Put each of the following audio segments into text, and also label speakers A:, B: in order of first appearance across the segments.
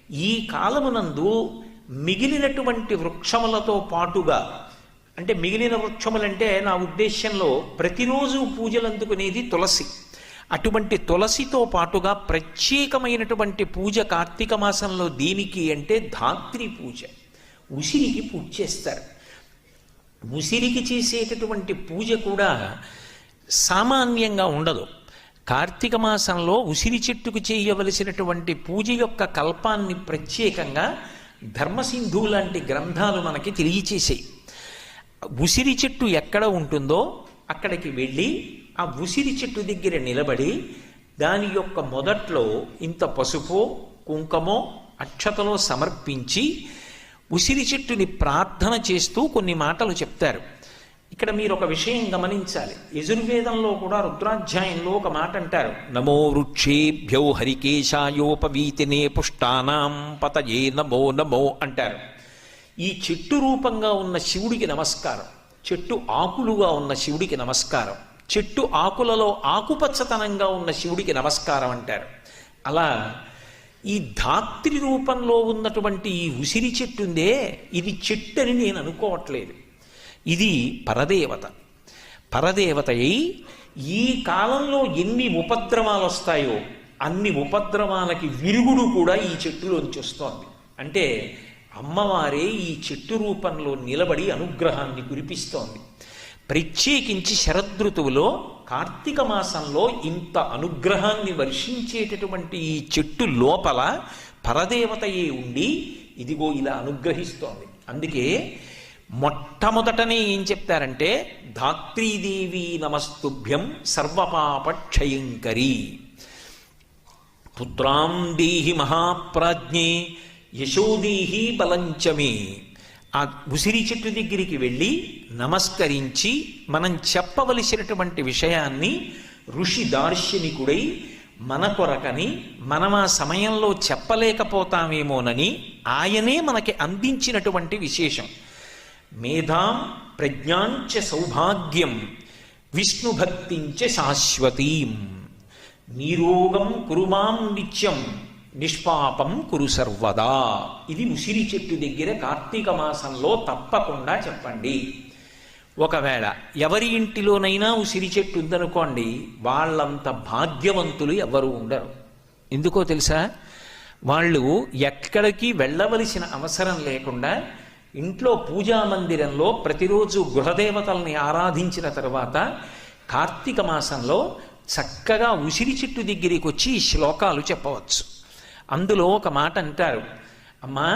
A: ఈ కాలమునందు మిగిలినటువంటి వృక్షములతో పాటుగా, అంటే మిగిలిన వృక్షములంటే నా ఉద్దేశ్యంలో ప్రతిరోజు పూజలు అందుకునేది తులసి. అటువంటి తులసితో పాటుగా ప్రత్యేకమైనటువంటి పూజ కార్తీక మాసంలో దేనికి అంటే ధాత్రి పూజ. ఉసిరికి పూజ చేస్తారు. ఉసిరికి చేసేటటువంటి పూజ కూడా సామాన్యంగా ఉండదు. కార్తీక మాసంలో ఉసిరి చెట్టుకు చేయవలసినటువంటి పూజ యొక్క కల్పాన్ని ప్రత్యేకంగా ధర్మసింధు లాంటి గ్రంథాలు మనకి తెలియచేసాయి. ఉసిరి చెట్టు ఎక్కడ ఉంటుందో అక్కడికి వెళ్ళి ఆ ఉసిరి చెట్టు దగ్గర నిలబడి దాని యొక్క మొదట్లో ఇంత పసుపో కుంకుమో అక్షతలో సమర్పించి ఉసిరి చెట్టుని ప్రార్థన చేస్తూ కొన్ని మాటలు చెప్తారు. ఇక్కడ మీరు ఒక విషయం గమనించాలి. యజుర్వేదంలో కూడా రుద్రాధ్యాయంలో ఒక మాట అంటారు, నమో వృక్షేభ్యో హరికేశాయోపవీతినే పుష్టానాం పతయే నమో నమో అంటారు. ఈ చెట్టు రూపంగా ఉన్న శివుడికి నమస్కారం, చెట్టు ఆకులుగా ఉన్న శివుడికి నమస్కారం, చెట్టు ఆకులలో ఆకుపచ్చతనంగా ఉన్న శివుడికి నమస్కారం అంటారు. అలా ఈ ధాత్రి రూపంలో ఉన్నటువంటి ఈ ఉసిరి చెట్టు ఉందే, ఇది చెట్టు అని నేను అనుకోవట్లేదు. ఇది పరదేవత. పరదేవత అయి ఈ కాలంలో ఎన్ని ఉపద్రవాలు వస్తాయో అన్ని ఉపద్రవాలకి విరుగుడు కూడా ఈ చెట్టులోంచి వస్తోంది. అంటే అమ్మవారే ఈ చెట్టు రూపంలో నిలబడి అనుగ్రహాన్ని కురిపిస్తోంది. ప్రత్యేకించి శరదృతువులో కార్తీక మాసంలో ఇంత అనుగ్రహాన్ని వర్షించేటటువంటి ఈ చెట్టు లోపల పరదేవతయే ఉండి ఇదిగో ఇలా అనుగ్రహిస్తోంది. అందుకే మొట్టమొదటనే ఏం చెప్తారంటే ధాత్రీదేవి నమస్తుభ్యం సర్వపాపక్షయంకరీ పుత్రాం దేహి మహాప్రాజ్ఞే యశోదేహి బలంచమే. ఆ ఉసిరి చెట్టు దగ్గరికి వెళ్ళి నమస్కరించి మనం చెప్పవలసినటువంటి విషయాన్ని ఋషి దార్శనికుడై మన కొరకని మనం ఆ సమయంలో చెప్పలేకపోతామేమోనని ఆయనే మనకి అందించినటువంటి విశేషం. మేధాం ప్రజ్ఞాంచ సౌభాగ్యం విష్ణుభక్తించ శాశ్వతీం నీరోగం కురుమాం నిత్యం నిష్పాపం కురు సర్వదా. ఇది ఉసిరి చెట్టు దగ్గర కార్తీక మాసంలో తప్పకుండా చెప్పండి. ఒకవేళ ఎవరి ఇంటిలోనైనా ఉసిరి చెట్టు ఉందనుకోండి, వాళ్ళంత భాగ్యవంతులు ఎవరు ఉండరు. ఎందుకో తెలుసా? వాళ్ళు ఎక్కడికి వెళ్ళవలసిన అవసరం లేకుండా ఇంట్లో పూజా మందిరంలో ప్రతిరోజు గృహదేవతల్ని ఆరాధించిన తర్వాత కార్తీక మాసంలో చక్కగా ఉసిరి చెట్టు దగ్గరికి వచ్చి ఈ శ్లోకాలు చెప్పవచ్చు. అందులో ఒక మాట అంటారు, అమ్మా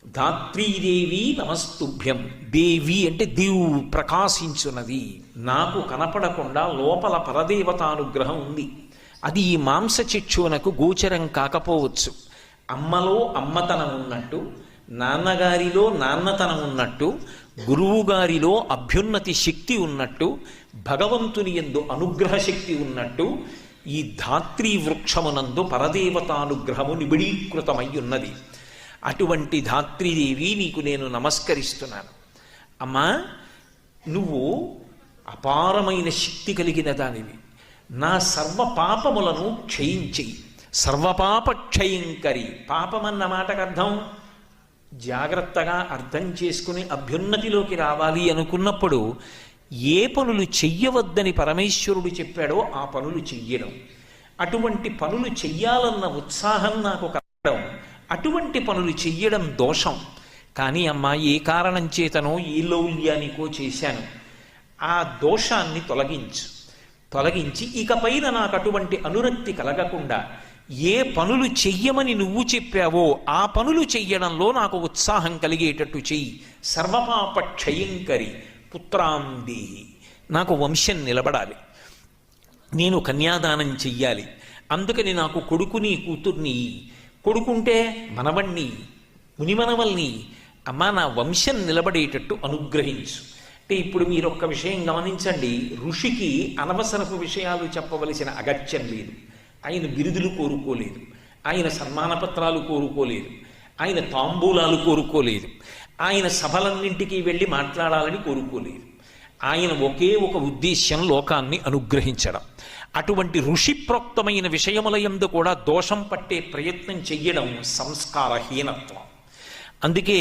A: ధాత్రీదేవి నమస్తుభ్యం. దేవి అంటే దీవు ప్రకాశించున్నది, నాకు కనపడకుండా లోపల పరదేవతానుగ్రహం ఉంది. అది ఈ మాంసచిక్షునకు గోచరం కాకపోవచ్చు. అమ్మలో అమ్మతనం ఉన్నట్టు, నాన్నగారిలో నాన్నతనం ఉన్నట్టు, గురువుగారిలో అభ్యున్నతి శక్తి ఉన్నట్టు, భగవంతుని యందు అనుగ్రహ శక్తి ఉన్నట్టు ఈ ధాత్రీ వృక్షమునందు పరదేవతానుగ్రహము నిబిడీకృతమై ఉన్నది. అటువంటి ధాత్రీదేవి నీకు నేను నమస్కరిస్తున్నాను. అమ్మా నువ్వు అపారమైన శక్తి కలిగిన దానివి, నా సర్వ పాపములను క్షయించేయి. సర్వపాప క్షయంకరి. పాపమన్న మాటకు అర్థం జాగ్రత్తగా అర్థం చేసుకుని అభ్యున్నతిలోకి రావాలి అనుకున్నప్పుడు ఏ పనులు చెయ్యవద్దని పరమేశ్వరుడు చెప్పాడో ఆ పనులు చెయ్యడం, అటువంటి పనులు చెయ్యాలన్న ఉత్సాహం నాకు కలగడం, అటువంటి పనులు చెయ్యడం దోషం. కానీ అమ్మా ఏ కారణం చేతనో ఏ లౌల్యానికో చేశాను, ఆ దోషాన్ని తొలగించి ఇకపైన నాకు అటువంటి అనురక్తి కలగకుండా ఏ పనులు చెయ్యమని నువ్వు చెప్పావో ఆ పనులు చెయ్యడంలో నాకు ఉత్సాహం కలిగేటట్టు చెయ్యి. సర్వపాప క్షయంకరి పుత్రాం దేహి. నాకు వంశం నిలబడాలి, నేను కన్యాదానం చెయ్యాలి, అందుకని నాకు కొడుకుని కూతుర్ని, కొడుకుంటే మనవణ్ణి మునిమనవల్ని, అమ్మా నా వంశం నిలబడేటట్టు అనుగ్రహించు. అంటే ఇప్పుడు మీరు ఒక్క విషయం గమనించండి, ఋషికి అనవసరపు విషయాలు చెప్పవలసిన అగత్యం లేదు. ఆయన బిరుదులు కోరుకోలేదు, ఆయన సన్మానపత్రాలు కోరుకోలేదు, ఆయన తాంబూలాలు కోరుకోలేదు, ఆయన సభలన్నింటికీ వెళ్ళి మాట్లాడాలని కోరుకోలేదు. ఆయన ఒకే ఒక ఉద్దేశ్యం, లోకాన్ని అనుగ్రహించడం. అటువంటి ఋషిప్రోక్తమైన విషయములయందు కూడా దోషం పట్టే ప్రయత్నం చెయ్యడం సంస్కారహీనత్వం. అందుకే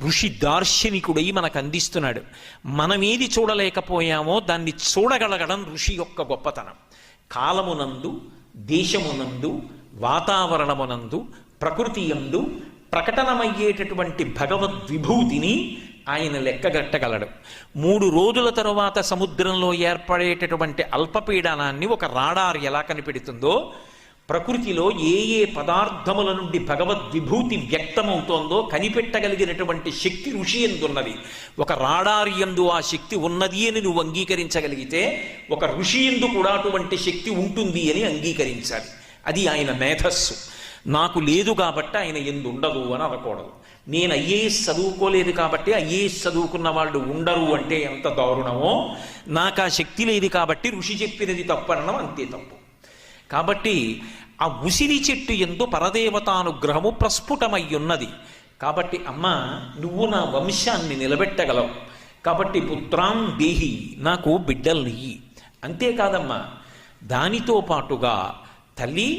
A: ఋషి దార్శనికుడై మనకు అందిస్తున్నాడు. మనమేది చూడలేకపోయామో దాన్ని చూడగలగడం ఋషి యొక్క గొప్పతనం. కాలమునందు, దేశమునందు, వాతావరణమునందు, ప్రకృతి యందు ప్రకటనమయ్యేటటువంటి భగవద్విభూతిని ఆయన లెక్కగట్టగలడు. 3 రోజుల తరువాత సముద్రంలో ఏర్పడేటటువంటి అల్పపీడనాన్ని ఒక రాడార్ ఎలా కనిపెడుతుందో, ప్రకృతిలో ఏ ఏ పదార్థముల నుండి భగవద్విభూతి వ్యక్తమవుతోందో కనిపెట్టగలిగినటువంటి శక్తి ఋషి ఎందున్నది. ఒక రాడార్ యందు ఆ శక్తి ఉన్నది అని నువ్వు అంగీకరించగలిగితే, ఒక ఋషి యందు కూడా అటువంటి శక్తి ఉంటుంది అని అంగీకరించాలి. అది ఆయన మేధస్సు. నాకు లేదు కాబట్టి ఆయన ఎందు ఉండదు అని అనకూడదు. నేను ఐఏఎస్ చదువుకోలేదు కాబట్టి ఐఏఎస్ చదువుకున్న వాళ్ళు ఉండరు అంటే ఎంత దారుణమో, నాకు ఆ శక్తి లేదు కాబట్టి ఋషి చెప్పినది తప్పు అనడం అంతే తప్పు. కాబట్టి ఆ ఉసిరి చెట్టు యందు పరదేవతానుగ్రహము ప్రస్ఫుటమయ్యున్నది. కాబట్టి అమ్మ, నువ్వు నా వంశాన్ని నిలబెట్టగలవు కాబట్టి పుత్రాం దేహి, నాకు బిడ్డల్నియ్యి. అంతేకాదమ్మా, దానితో పాటుగా తల్లి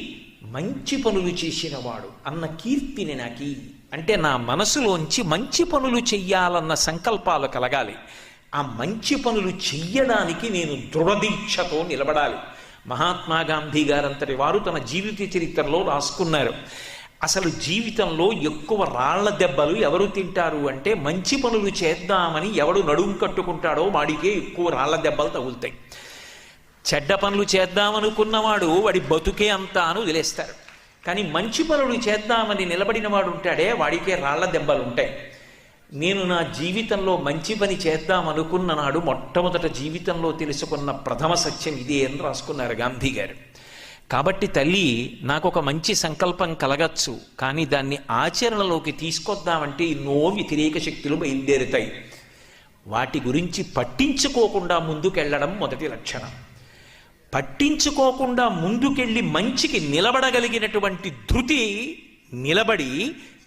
A: మంచి పనులు చేసినవాడు అన్న కీర్తిని నాకి. అంటే నా మనసులోంచి మంచి పనులు చెయ్యాలన్న సంకల్పాలు కలగాలి. ఆ మంచి పనులు చెయ్యడానికి నేను దృఢదీక్షతో నిలబడాలి. మహాత్మా గాంధీ గారంతటి వారు తన జీవిత చరిత్రలో రాసుకున్నారు. అసలు జీవితంలో ఎక్కువ రాళ్ల దెబ్బలు ఎవరు తింటారు అంటే, మంచి పనులు చేద్దామని ఎవడు నడుం కట్టుకుంటాడో వాడికే ఎక్కువ రాళ్ల దెబ్బలు తగులుతాయి. చెడ్డ పనులు చేద్దామనుకున్నవాడు వాడి బతుకే అంతా అని వదిలేస్తారు. కానీ మంచి పనులు చేద్దామని నిలబడిన వాడు ఉంటాడే, వాడికే రాళ్ల దెబ్బలు ఉంటాయి. నేను నా జీవితంలో మంచి పని చేద్దామనుకున్న నాడు మొట్టమొదట జీవితంలో తెలుసుకున్న ప్రథమ సత్యం ఇదే అని రాసుకున్నారు గాంధీ గారు. కాబట్టి తల్లి, నాకు ఒక మంచి సంకల్పం కలగచ్చు, కానీ దాన్ని ఆచరణలోకి తీసుకొద్దామంటే ఎన్నో వ్యతిరేక శక్తులు బయలుదేరుతాయి. వాటి గురించి పట్టించుకోకుండా ముందుకెళ్ళడం మొదటి లక్షణం. పట్టించుకోకుండా ముందుకెళ్ళి మంచికి నిలబడగలిగినటువంటి ధృతి నిలబడి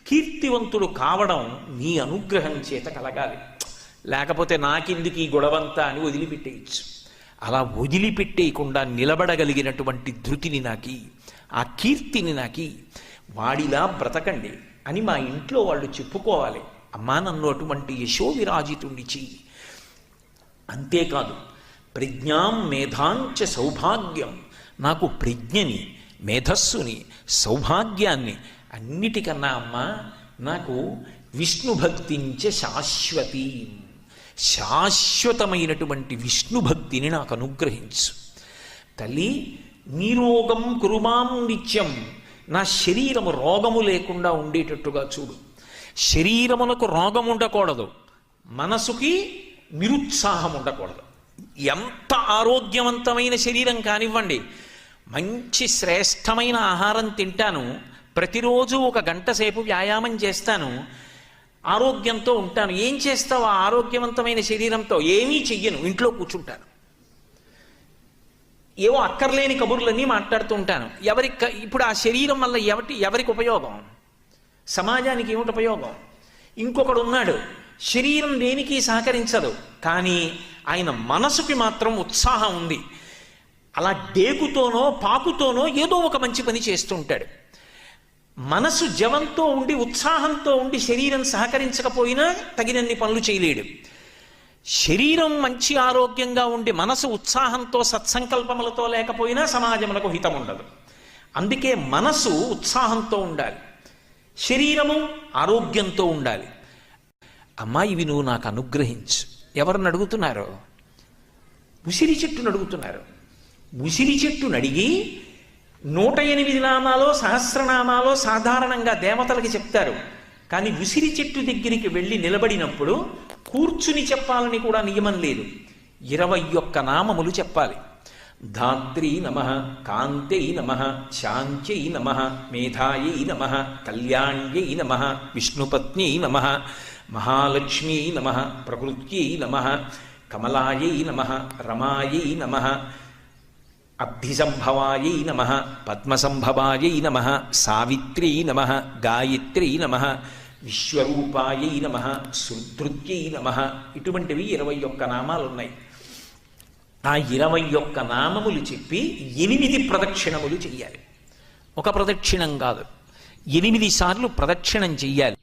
A: కీర్తివంతుడు కావడం నీ అనుగ్రహం చేత కలగాలి. లేకపోతే నాకెందుకు ఈ గొడవంతా అని వదిలిపెట్టేయచ్చు. అలా వదిలిపెట్టేయకుండా నిలబడగలిగినటువంటి ధృతిని నాకి, ఆ కీర్తిని నాకి, వాడిలా బ్రతకండి అని మా ఇంట్లో వాళ్ళు చెప్పుకోవాలి. అమ్మా, నన్ను అటువంటి యశోవిరాజితుణ్ణి చెయ్యి. అంతేకాదు, ప్రజ్ఞాం మేధాంచ సౌభాగ్యం, నాకు ప్రజ్ఞని, మేధస్సుని, సౌభాగ్యాన్ని, అన్నిటికన్నా అమ్మ నాకు విష్ణుభక్తించ శాశ్వతీ, శాశ్వతమైనటువంటి విష్ణుభక్తిని నాకు అనుగ్రహించు. తల్లి, నీరోగం కురుమాం నిత్యం, నా శరీరము రోగము లేకుండా ఉండేటట్టుగా చూడు. శరీరమునకు రోగం ఉండకూడదు, మనసుకి నిరుత్సాహం ఉండకూడదు. ఎంత ఆరోగ్యవంతమైన శరీరం కానివ్వండి, మంచి శ్రేష్టమైన ఆహారం తింటాను, ప్రతిరోజు 1 గంట సేపు వ్యాయామం చేస్తాను, ఆరోగ్యంతో ఉంటాను. ఏం చేస్తావు ఆ ఆరోగ్యవంతమైన శరీరంతో? ఏమీ చెయ్యను, ఇంట్లో కూర్చుంటాను, ఏవో అక్కర్లేని కబుర్లన్నీ మాట్లాడుతూ ఉంటాను. ఇప్పుడు ఆ శరీరం వల్ల ఎవరికి ఉపయోగం? సమాజానికి ఏమిటి ఉపయోగం? ఇంకొకడు ఉన్నాడు, శరీరం దేనికి సహకరించదు, కానీ ఆయన మనసుకి మాత్రం ఉత్సాహం ఉంది. అలా డేకుతోనో పాకుతోనో ఏదో ఒక మంచి పని చేస్తూ ఉంటాడు. మనసు జవంతో ఉండి ఉత్సాహంతో ఉండి శరీరం సహకరించకపోయినా తగినన్ని పనులు చేయలేడు. శరీరం మంచి ఆరోగ్యంగా ఉండి మనసు ఉత్సాహంతో సత్సంకల్పములతో లేకపోయినా సమాజములకు హితం ఉండదు. అందుకే మనసు ఉత్సాహంతో ఉండాలి, శరీరము ఆరోగ్యంతో ఉండాలి. అమ్మా, ఇవి నువ్వు నాకు అనుగ్రహించు. ఎవరిని అడుగుతున్నారో? ఉసిరి చెట్టును అడుగుతున్నారు. ఉసిరి చెట్టును అడిగి 108 నామాలో సహస్రనామాలో సాధారణంగా దేవతలకి చెప్తారు. కానీ ఉసిరి చెట్టు దగ్గరికి వెళ్ళి నిలబడినప్పుడు కూర్చుని చెప్పాలని కూడా నియమం లేదు. 21 నామములు చెప్పాలి. ధాత్రీ నమః, కాంత్యై నమః, శాంత్యై నమః, మేధాయై నమః, కళ్యాణ్యై నమః, విష్ణుపత్న్యై నమః, మహాలక్ష్మ్యై నమః, ప్రకృత్యై నమః, కమలాయై నమః, రమాయై నమః, అబ్ధిసంభవాయై నమః, పద్మసంభవాయై నమః, సావిత్ర్యై నమః, గాయత్ర్యై నమః, విశ్వరూపాయై నమః, సుధృత్యై నమః. ఇటువంటివి 21 నామాలు ఉన్నాయి. ఆ 21 నామములు చెప్పి 8 ప్రదక్షిణములు చెయ్యాలి. ఒక ప్రదక్షిణం కాదు, 8 సార్లు ప్రదక్షిణం చెయ్యాలి.